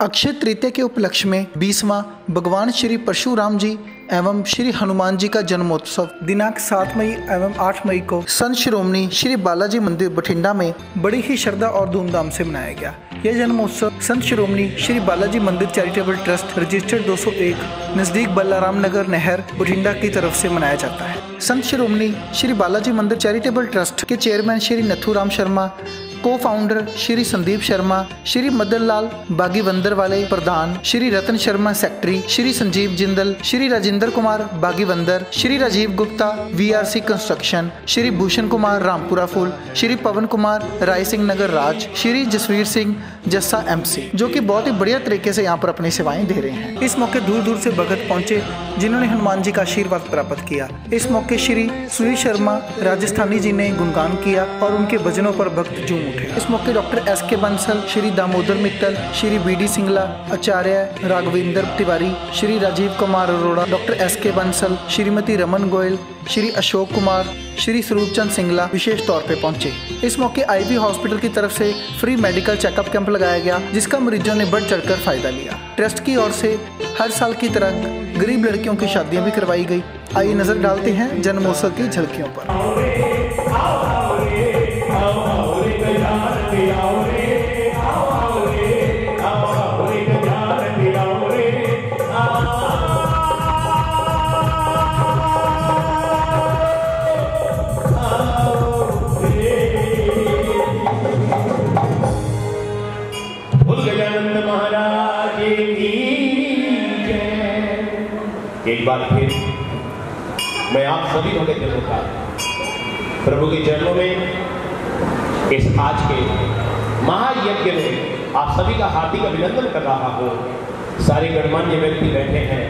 अक्षय तृतीया के उपलक्ष्य में 20वां भगवान श्री परशुराम जी एवं श्री हनुमान जी का जन्मोत्सव दिनांक 7 मई एवं 8 मई को संत शिरोमणि श्री बालाजी मंदिर बठिंडा में बड़ी ही श्रद्धा और धूमधाम से मनाया गया। यह जन्मोत्सव Sant Shiromani Shri Balaji Mandir charitable trust registered 201 नजदीक बल्लाराम नगर नहर बठिंडा की तरफ से मनाया जाता है। संत शिरोमणि श्री बालाजी मंदिर चैरिटेबल ट्रस्ट के chairman Shri Nathuram Sharma, co-founder Shri Sandeep Sharma, Shri Madan Lal Bagiwandar वाले प्रधान, Shri Ratan Sharma secretary, Shri Sanjeev Jindal, Shri Rajendra Kumar Bagiwandar, Shri Rajeev Gupta VRC construction, Shri Bhushan Kumar Rampura Phool, Shri Pawan Kumar Rai Singh Nagar Raj, Shri Jasvir Singh Jassa MC, जो कि बहुत ही बढ़िया तरीके से यहाँ पर अपनी सेवाएं दे रहे हैं। इस मौके दूर दूर से भगत पहुंचे जिन्होंने हनुमान जी का आशीर्वाद प्राप्त किया। इस मौके श्री सुनील शर्मा राजस्थानी जी ने गुणगान किया और उनके भजनों पर भक्त झूम उठे। इस मौके doctor SK Bansal, Shri Damodar Mittal, Shri BD Singla, Acharya Raghavendra Tiwari, Shri Rajeev Kumar Arora, doctor SK Bansal, Shrimati Raman Goyal, Shri Ashok Kumar, Shri Swaroopchand Singla विशेष तौर पे पहुंचे। इस मौके IV हॉस्पिटल की तरफ से फ्री मेडिकल चेकअप कैंप लगाया गया, जिसका मरीजों ने बढ़ चढ़कर फायदा लिया। ट्रस्ट की ओर से हर साल की तरह गरीब लड़कियों की शादियां भी करवाई गई। आइए नजर डालते हैं जन्मोत्सव की झलकियों पर। एक बार फिर मैं आप सभी को दिलों का प्रभु के चरणों में इस आज के महायज्ञ में आप सभी का हार्दिक अभिनंदन कर रहा हूँ। सारे गणमान्य व्यक्ति बैठे हैं,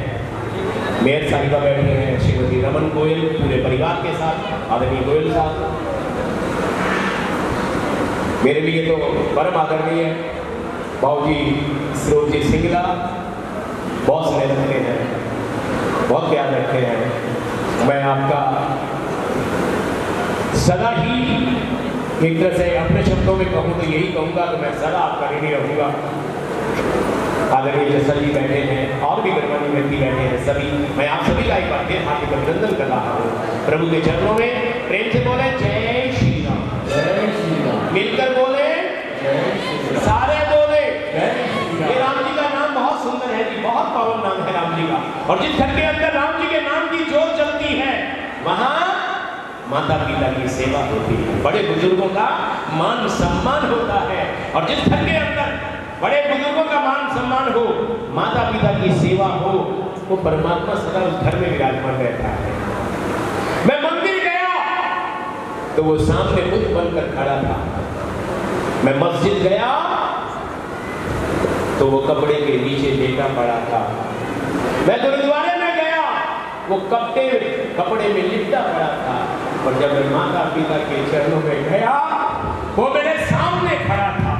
मेयर साहिबा बैठे हैं, श्रीमती रमन गोयल पूरे परिवार के साथ, आदरणीय गोयल साहब, मेरे लिए तो परम आदरणीय बाबूजी स्वरूपजी सिंगला बहुत स्नेह रखते हैं, बहुत प्यार रखते हैं। मैं आपका सदा ही एक तरह से अपने शब्दों में कहूँ तो यही कहूँगा कि मैं सदा आपका ऋणी रहूँगा। आदरणीय जैसा जी बैठे हैं और भी गणमान्य व्यक्ति बैठे हैं, सभी मैं आप सभी का एक बार फिर हार्दिक अभिनंदन कर रहा हूँ। प्रभु के चरणों में प्रेम से बोले जय श्री राम, जय श्री राम, मिलकर बोले सारे बोले ये राम जी का नाम बहुत सुंदर है जी, बहुत पावन नाम है राम जी का। और जिस घर के अंदर राम जी के नाम की जोत जलती है वहां माता पिता की सेवा होती है, बड़े बुजुर्गों का मान सम्मान होता है। और जिस घर के अंदर बड़े बुजुर्गों का मान सम्मान हो, माता पिता की सेवा हो, वो परमात्मा सदा उस घर में विराजमान रहता है। मैं मंदिर गया तो वो सामने बुद्ध बनकर खड़ा था। मैं मस्जिद गया तो वो कपड़े के नीचे लेटा पड़ा था। मैं गुरुद्वारे में गया वो कपड़े में लिपटा पड़ा था। और जब मैं माता पिता के चरणों में गया वो मेरे सामने खड़ा था।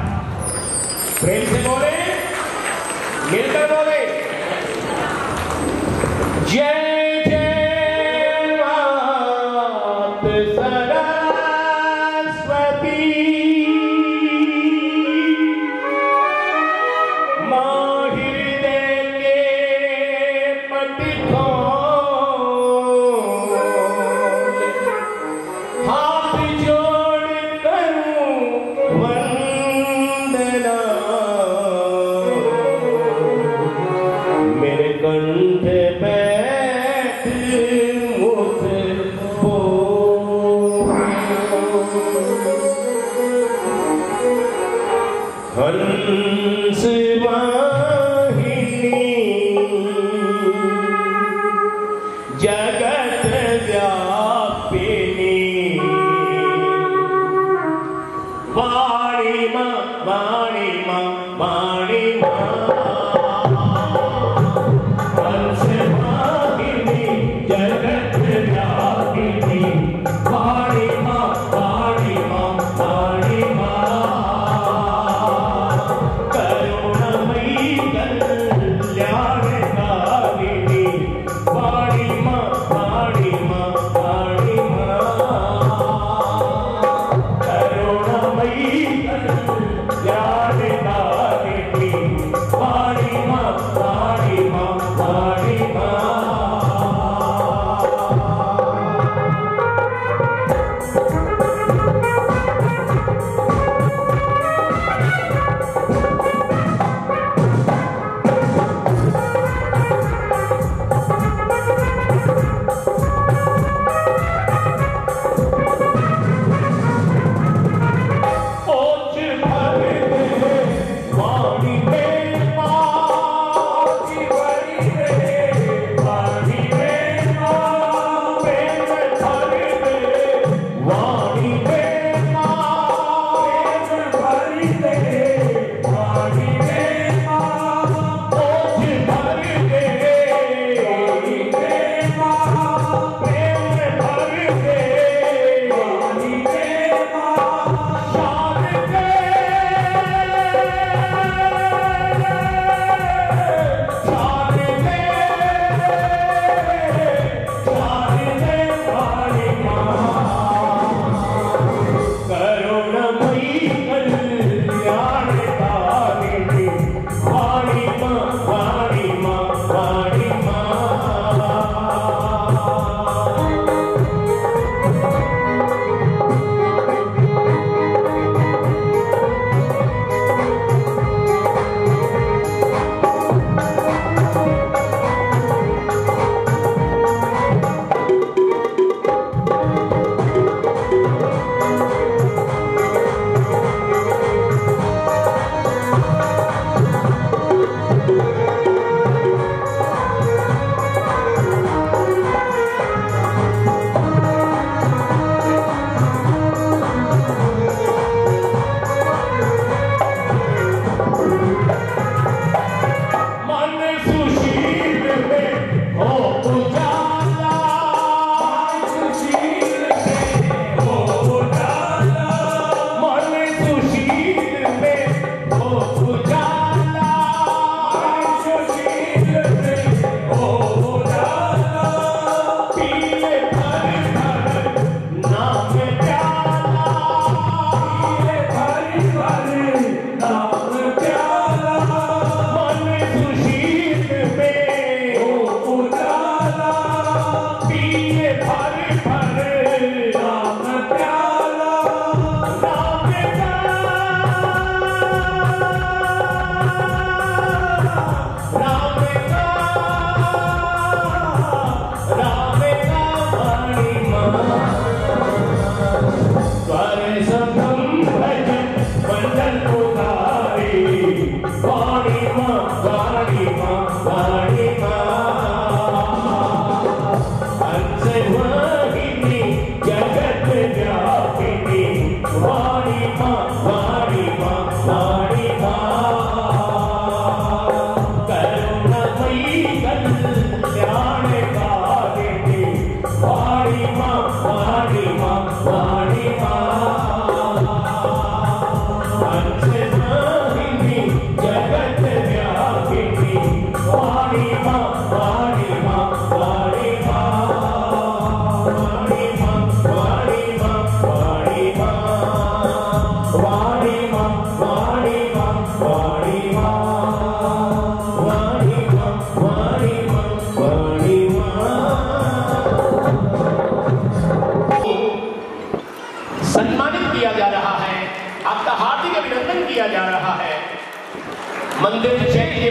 प्रेम से बोले, मिलकर बोले जय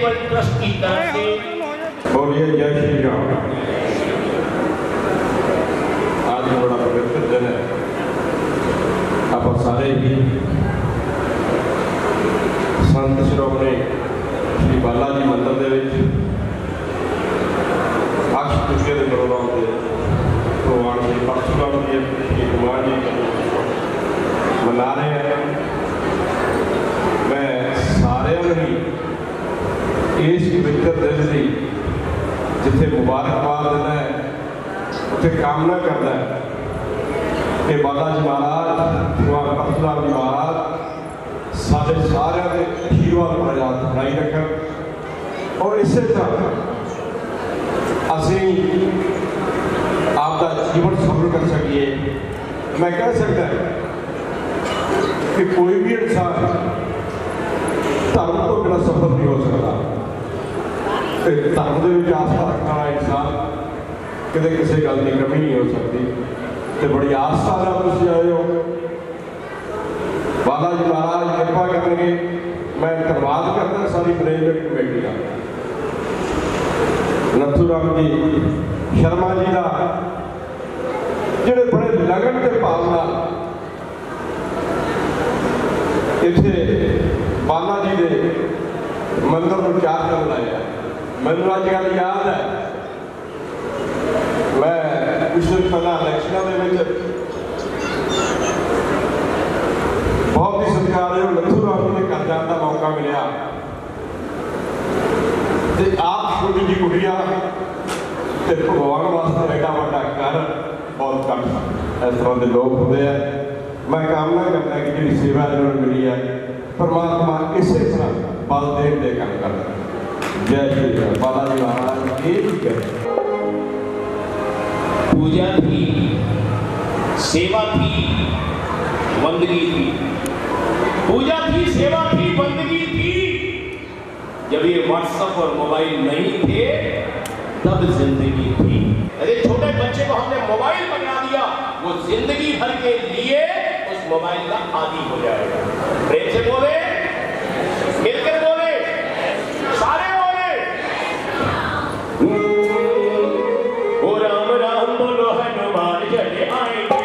चैरिटेबल ट्रस्ट की तरफ से। बोलिए जय श्री राम। आज बड़ा पवित्र दिन है। आप सारे ही संत श्रोमणी श्री बाला जी मंदिर के अक्ष तृतीया के प्रोग्राम से भगवान श्री परशुराम जी श्री हनुमान जी मना रहे हैं। मैं सारे ही इस पवित्र दिन की जिथे मुबारकबाद देना है उत्थे कामना करता है कि बाला जी महाराज भगवान परशुराम जी महाराज सारे सारे आशीर्वाद बनाई रख और इस तरह असी आपका जीवन सफल कर सकिए। मैं कह सकता कि कोई भी इंसान धर्म तो बिना सफल नहीं हो सकता। धर्म के आस्था रखने वाला इंसान कदे किसी गल की कमी नहीं हो सकती। तो बड़ी आस्था तुम आए हो। बाला जी महाराज कृपा करेंगे। मैं धन्यवाद करता सारी मैनेजमेंट कमेटी का, नथूराम जी शर्मा जी का, जोड़े बड़े लगन के भावना इतने बाला जी के मंदिर में चार कर लाया। मैनू अज गल याद है, मैं कुछ दिन पहला इलैक्शनों के बहुत ही सत्कारयोग नथूराम जी के घर जाने का मौका मिला। आप छोटी जी कुड़िया भगवान वास्ते एडा वाला घर बहुत कम इस तरह के लोग होंगे हैं। मैं कामना करता कि जी सेवा इन्होंने मिली है परमात्मा इस तरह बल देन दे काम करता। जय श्री राम। बाला जी महाराज ये भी करें। पूजा थी, सेवा थी, बंदगी थी। पूजा थी, सेवा थी, बंदगी थी। जब ये व्हाट्सएप और मोबाइल नहीं थे तब जिंदगी थी। अरे छोटे बच्चे को हमने मोबाइल बना दिया, वो जिंदगी भर के लिए उस मोबाइल का आदी हो जाएगा। प्रेम से बोले, मिलकर बोले, सारे बोले ओ राम राम बोलो हनुमान चले आएंगे।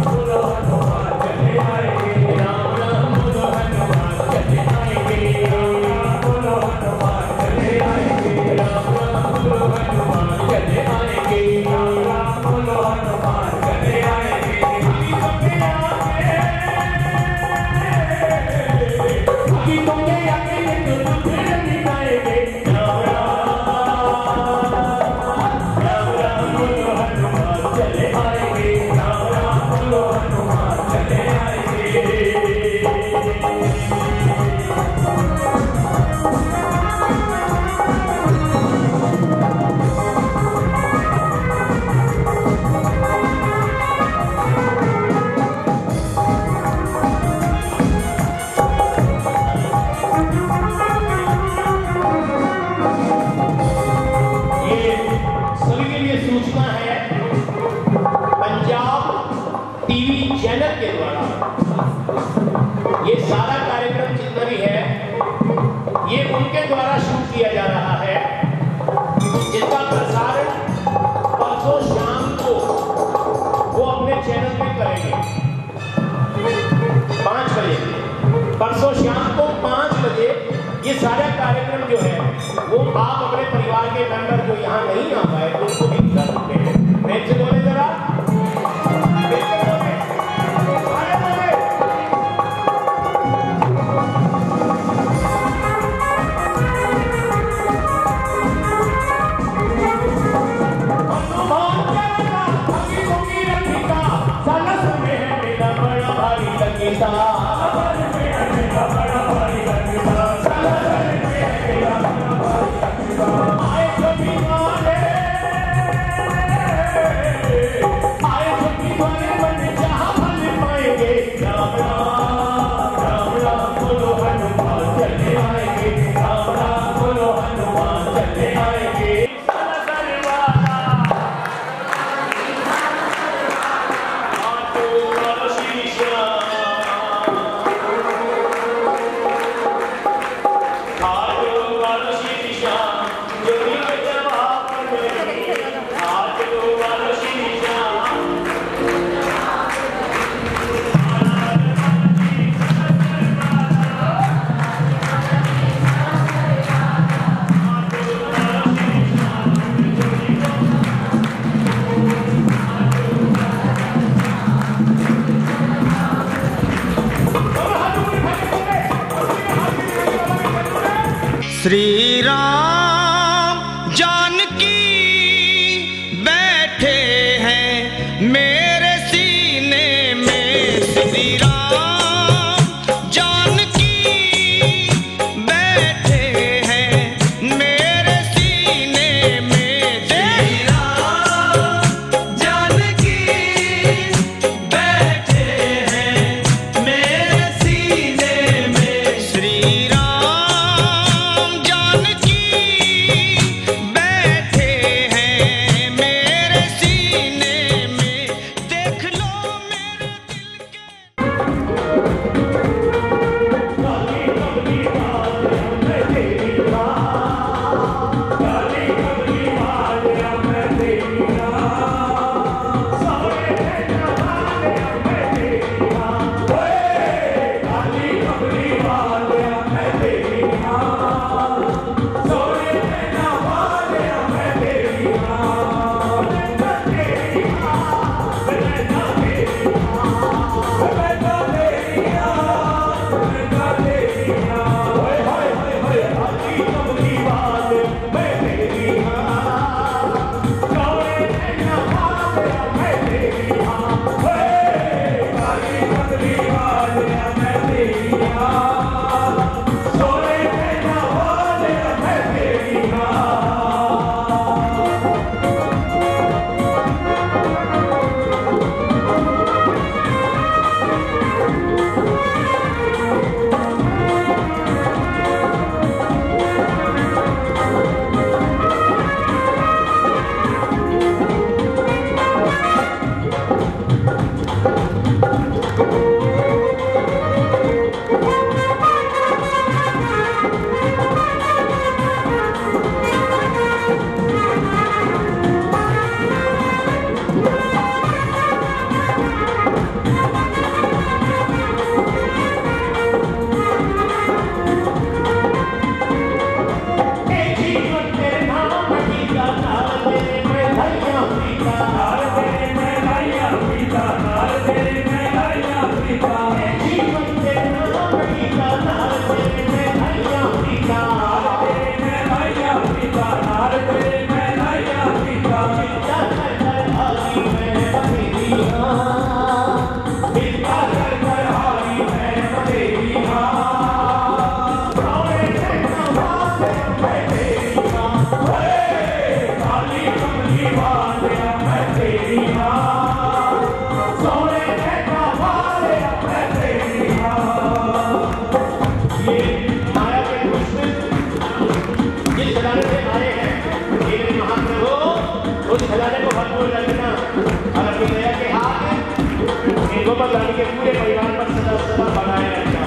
बोलो हनुमान चले आएंगे। राम राम बोलो हनुमान चले आएंगे। बोलो हनुमान चले आएंगे। राम राम बोलो हनुमान चले आएंगे। राम बोलो हनुमान चले आएंगे। तुमके आगे तो फिर नहीं आएंगे। राम राम बोलो हनुमान चले आएंगे। राम राम बोलो हनुमान चले आएंगे। ये सभी के लिए सूचना है, पंजाब टीवी चैनल के द्वारा ये सारा कार्यक्रम जितना भी है ये उनके द्वारा शूट किया जा रहा है, जिसका प्रसारण परसों शाम को वो अपने चैनल पे करेंगे 5 बजे। परसों शाम को 5 बजे ये सारा कार्यक्रम जो है वो आप अपने परिवार के मेंबर जो यहाँ नहीं आ पाए उनको भी दिखा सकते हैं। प्रेम से बोले जरा, श्री राम जानकी बैठे हैं मेरे सीने में। श्री राम जानकी बैठे हैं मेरे सीने में। श्री राम जानकी बैठे हैं मेरे सीने में। श्री राम जानकी बैठे हैं मेरे सीने में। देख लो मेरे दिल के के पूरे परिवार पर सदा सदा बनाए रखना।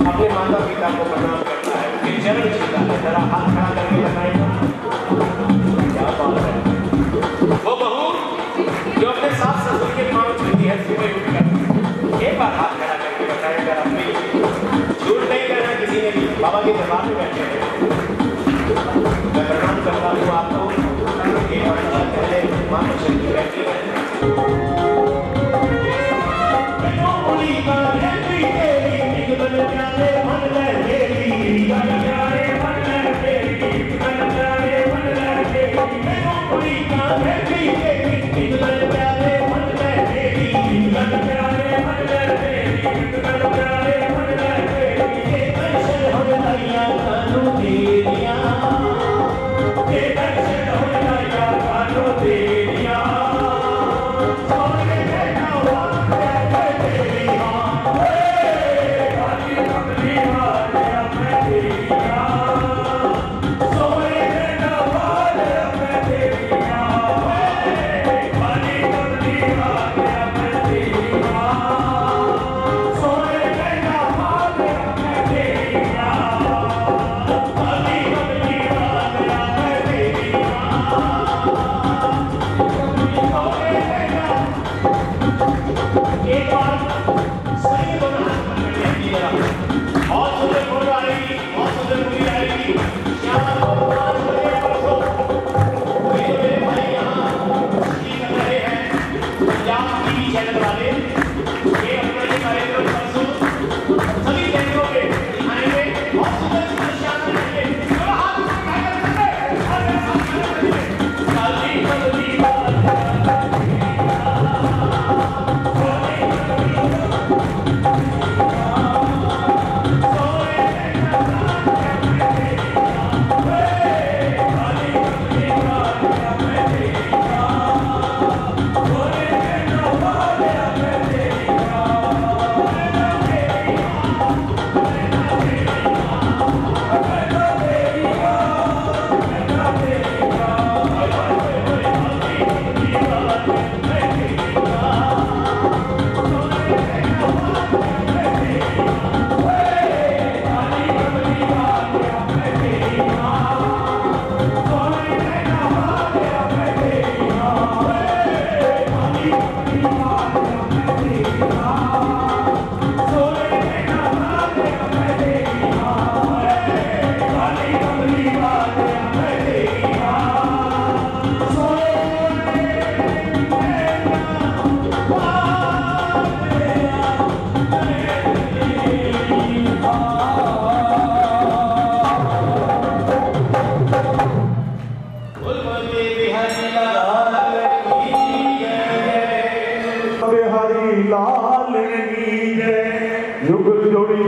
अपने माता पिता को प्रणाम करता है, उनके चरण छूता है। जरा हाथ खड़ा करके बताएगा क्या बात है। वो बहू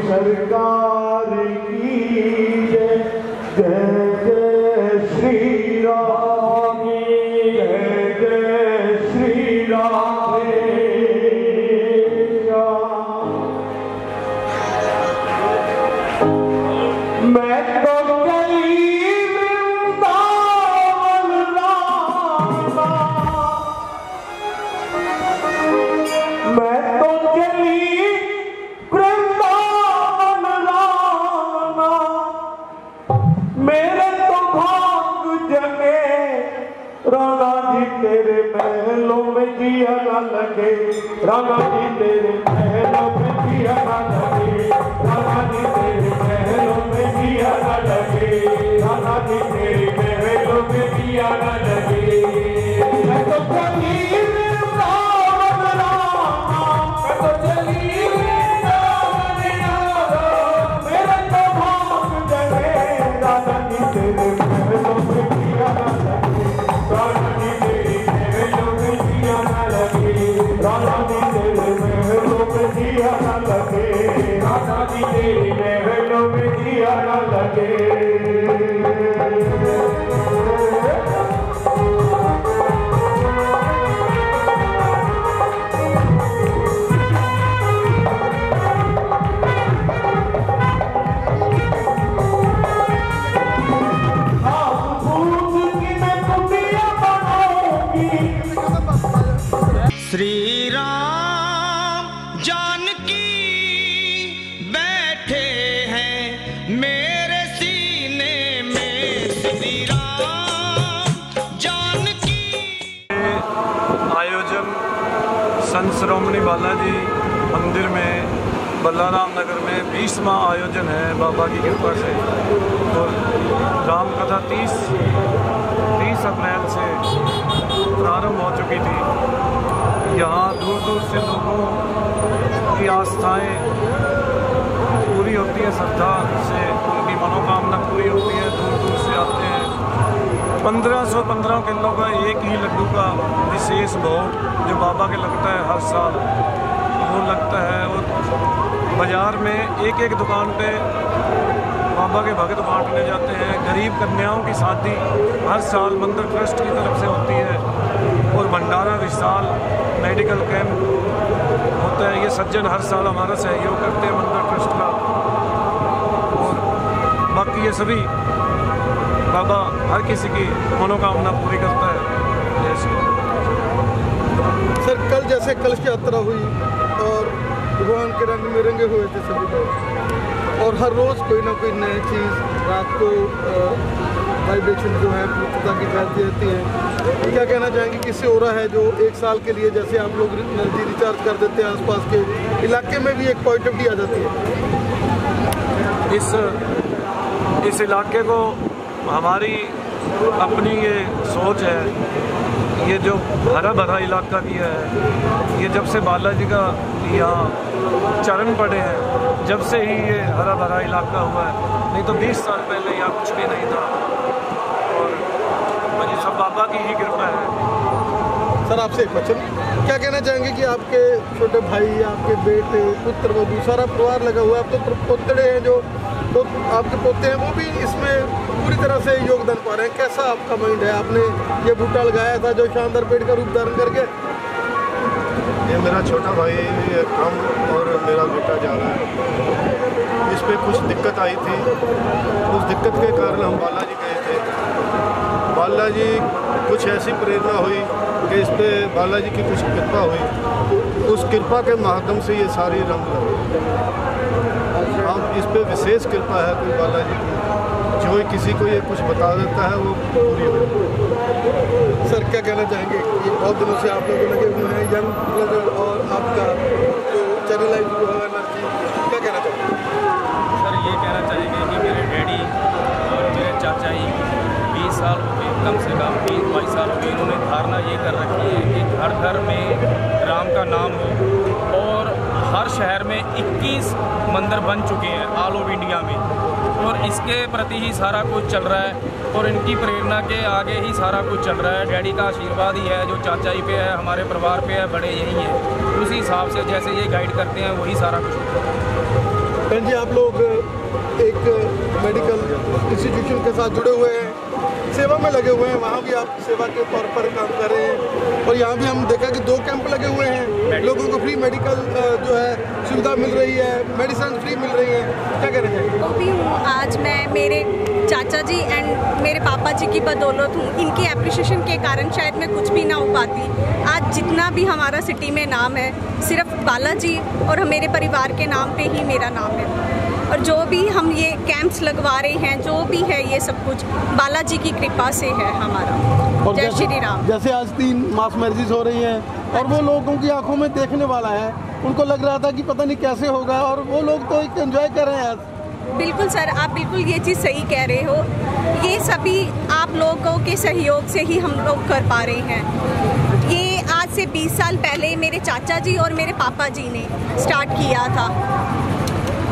सरकार की जय जय जय श्री राम जय जय श्री राम मैं तो गई वृंदावन रामा मैं तो चली वृंदावन रामा मेरे तो भाग जगे राना जी तेरे महलों में जिया न लगे राना जी तेरे महलों में जिया न लगे राना जी तेरे महलों में जिया न लगे राना जी तेरे महलों में जिया न लगे मैं तो चली वृंदावन रामा मैं तो चली वृंदावन रामा मेरे तो भाग जगे राना जी तेरे महलों में जिया न लगे राना जी तेरे महलों में जिया न लगे राना जी तेरे महलों में जिया न लगे राना जी तेरे महलों में जिया न लगे श्री राम जानकी बैठे हैं मेरे सीने में श्री राम जानकी। आयोजन संत शिरोमणि बालाजी मंदिर में बल्लाराम नगर में 20वां आयोजन है बाबा की कृपा से। और राम कथा 30 अप्रैल से प्रारंभ हो चुकी थी दूर से लोगों की आस्थाएं पूरी होती हैं, श्रद्धा से उनकी मनोकामना पूरी होती है, दूर दूर से आते हैं। 1515 किलो का एक ही लड्डू का विशेष भोग जो बाबा के लगता है हर साल, वो लगता है। वो बाज़ार में एक एक दुकान पे बाबा के भगत बांटने जाते हैं। गरीब कन्याओं की शादी हर साल मंदिर ट्रस्ट की तरफ से होती है और भंडारा विशाल मेडिकल कैंप होता है। ये सज्जन हर साल हमारा सहयोग करते हैं मंदिर ट्रस्ट का। और बाकी ये सभी बाबा हर किसी की मनोकामना पूरी करता है। जैसे सर कल जैसे कलश यात्रा हुई और भगवान के रंग में रंगे हुए थे सभी लोग, और हर रोज़ कोई ना कोई नई चीज़ रात को वाइब्रेशन जो है पवित्रता की फैलती रहती है। क्या कहना चाहेंगे कि इससे हो रहा है जो एक साल के लिए जैसे आप लोग एनर्जी रिचार्ज कर देते हैं, आसपास के इलाके में भी एक पॉजिटिविटी आ जाती है। इस इलाके को हमारी अपनी ये सोच है, ये जो हरा भरा इलाका किया है, ये जब से बालाजी का यहाँ चरण पड़े हैं जब से ही ये हरा भरा इलाका हुआ है, नहीं तो 20 साल पहले यहाँ कुछ भी नहीं था। और ये सब बाबा की ही कृपा है। सर आपसे एक क्वेश्चन, क्या कहना चाहेंगे कि आपके छोटे भाई, आपके बेटे, पुत्र वधू सारा परिवार लगा हुआ है, अब तो पोतड़े हैं जो तो आपके पोते हैं वो भी इसमें पूरी तरह से योगदान पा रहे हैं। कैसा आपका माइंड है? आपने ये बूटा लगाया था जो शानदार पेड़ का रूप धारण करके। ये मेरा छोटा भाई काम और मेरा बेटा जा रहा है। इस पर कुछ दिक्कत आई थी, उस दिक्कत के कारण हम बालाजी गए थे। बालाजी कुछ ऐसी प्रेरणा हुई कि इस पर बालाजी की कुछ कृपा हुई, उस कृपा के माध्यम से ये सारी रंग लगे। अब इस पर विशेष कृपा है कोई बालाजी की, जो किसी को ये कुछ बता देता है वो पूरी हो। सर क्या कहना चाहेंगे कि बहुत दिनों से आप लोग लगे हुए हैं, यंग ब्रदर और आपका जो चैनलाइज हुआ है एनर्जी, क्या कहना चाहेंगे? सर ये कहना चाहेंगे कि मेरे डैडी और मेरे चाचा ही 20 साल हो गए, कम से कम 20-22 साल हो गए, इन्होंने धारणा ये कर रखी है कि घर घर में राम का नाम हो। और हर शहर में 21 मंदिर बन चुके हैं ऑल ओवर इंडिया में, और इसके प्रति ही सारा कुछ चल रहा है और इनकी प्रेरणा के आगे ही सारा कुछ चल रहा है। डैडी का आशीर्वाद ही है, जो चाचा जी पे है, हमारे परिवार पे है, बड़े यही हैं। उसी हिसाब से जैसे ये गाइड करते हैं वही सारा कुछ होता है। बहन जी आप लोग एक मेडिकल इंस्टीट्यूशन के साथ जुड़े हुए हैं, सेवा में लगे हुए हैं, वहाँ भी आप सेवा के तौर पर काम कर रहे हैं। और यहाँ भी हम देखा कि 2 कैंप लगे हुए हैं, लोगों को फ्री मेडिकल जो है सुविधा मिल रही है, मेडिसिन फ्री मिल रही है। क्या कह रहे हैं? वो भी हूँ। आज मैं मेरे चाचा जी एंड मेरे पापा जी की बदौलत हूँ, इनकी एप्रिसिएशन के कारण शायद मैं कुछ भी ना हो पाती। आज जितना भी हमारा सिटी में नाम है सिर्फ बालाजी और मेरे परिवार के नाम पे ही मेरा नाम है। और जो भी हम ये कैंप्स लगवा रहे हैं, जो भी है ये सब कुछ बालाजी की कृपा से है हमारा। और जय श्री राम। जैसे आज 3 मास मैरिजेस हो रही हैं और वो लोगों की आंखों में देखने वाला है, उनको लग रहा था कि पता नहीं कैसे होगा, और वो लोग तो एक एंजॉय कर रहे हैं आज। बिल्कुल सर, आप बिल्कुल ये चीज़ सही कह रहे हो। ये सभी आप लोगों के सहयोग से ही हम लोग कर पा रहे हैं। ये आज से 20 साल पहले मेरे चाचा जी और मेरे पापा जी ने स्टार्ट किया था।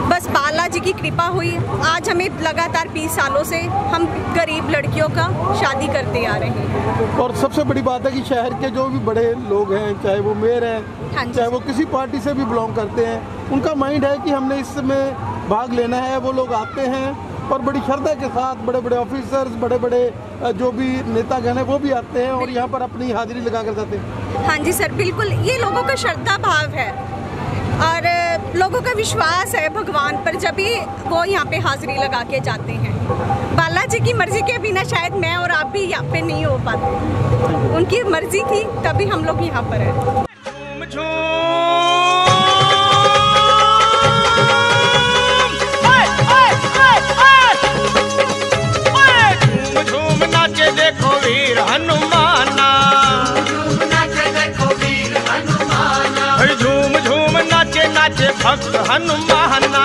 बस बालाजी की कृपा हुई, आज हमें लगातार 20 सालों से हम गरीब लड़कियों का शादी करते आ रहे हैं। और सबसे बड़ी बात है कि शहर के जो भी बड़े लोग हैं, चाहे वो मेयर हैं, चाहे वो किसी पार्टी से भी बिलोंग करते हैं, उनका माइंड है कि हमने इसमें भाग लेना है। वो लोग आते हैं और बड़ी श्रद्धा के साथ, बड़े बड़े ऑफिसर्स, बड़े बड़े जो भी नेतागण हैं वो भी आते हैं और यहाँ पर अपनी हाजिरी लगा कर जाते हैं। हाँ जी सर, बिल्कुल ये लोगों का श्रद्धा भाव है और लोगों का विश्वास है भगवान पर, जब भी वो यहाँ पे हाजिरी लगा के जाते हैं। बालाजी की मर्जी के बिना शायद मैं और आप भी यहाँ पे नहीं हो पाते। उनकी मर्जी थी तभी हम लोग यहाँ पर हैं। देखो वीर हनुमाना, झूम झूम नाचे नाचे भक्त हनुमाना।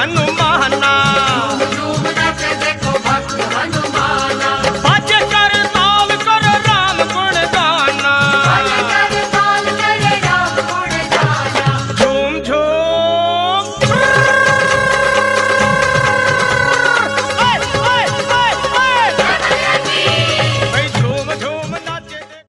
हनुमान